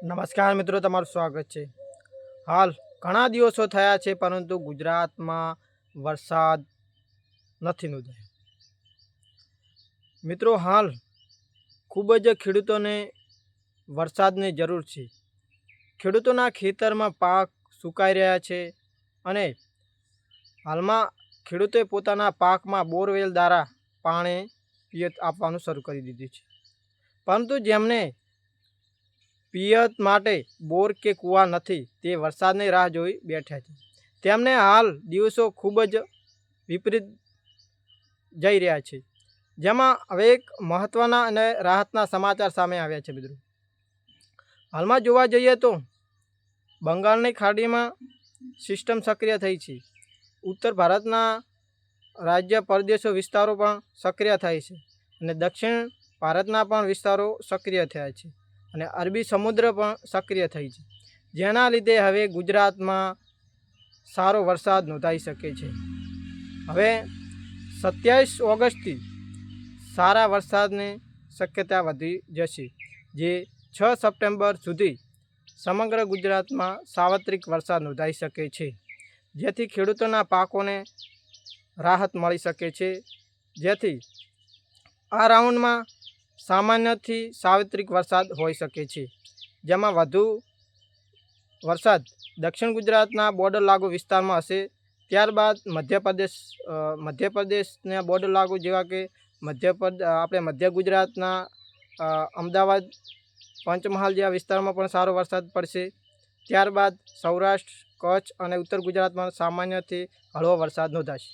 નમસ્કાર મિત્રો, તમારું સ્વાગત છે। હાલ ઘણા દિવસો થયા છે પરંતુ ગુજરાતમાં વરસાદ નથી નોંધાયો। મિત્રો, હાલ ખૂબ જ ખેડૂતોને વરસાદની જરૂર છે। ખેડૂતોના ખેતરમાં પાક સુકાઈ રહ્યા છે અને હાલમાં ખેડૂતોએ પોતાના પાકમાં બોરવેલ દ્વારા પાણી પિયત આપવાનું શરૂ કરી દીધું છે, પરંતુ જેમને પિયત માટે બોર કે કૂવા નથી તે વરસાદની રાહ જોઈ બેઠા છે। તેમને હાલ દિવસો ખૂબ જ વિપરીત જઈ રહ્યા છે, જેમાં હવે એક મહત્ત્વના અને રાહતના સમાચાર સામે આવ્યા છે। મિત્રો, હાલમાં જોવા જઈએ તો બંગાળની ખાડીમાં સિસ્ટમ સક્રિય થઈ છે। ઉત્તર ભારતના રાજ્ય પ્રદેશો વિસ્તારો પણ સક્રિય થાય છે અને દક્ષિણ ભારતના પણ વિસ્તારો સક્રિય થયા છે અને અરબી સમુદ્ર પણ સક્રિય થઈ છે, જેના લીધે હવે ગુજરાતમાં સારો વરસાદ નોંધાઈ શકે છે। હવે 27 ઓગસ્ટથી સારા વરસાદની શક્યતા વધી જશે, જે 6 સપ્ટેમ્બર સુધી સમગ્ર ગુજરાતમાં સાર્વત્રિક વરસાદ નોંધાઈ શકે છે, જેથી ખેડૂતોના પાકોને રાહત મળી શકે છે। જેથી આ રાઉન્ડમાં સામાન્યથી સાર્વત્રિક વરસાદ હોઈ શકે છે, જેમાં વધુ વરસાદ દક્ષિણ ગુજરાતના બોર્ડર લાગુ વિસ્તારમાં હશે। ત્યારબાદ મધ્યપ્રદેશના બોર્ડર લાગુ જેવા કે મધ્ય ગુજરાતના અમદાવાદ, પંચમહાલ જેવા વિસ્તારમાં પણ સારો વરસાદ પડશે। ત્યારબાદ સૌરાષ્ટ્ર, કચ્છ અને ઉત્તર ગુજરાતમાં સામાન્યથી હળવો વરસાદ નોંધાશે।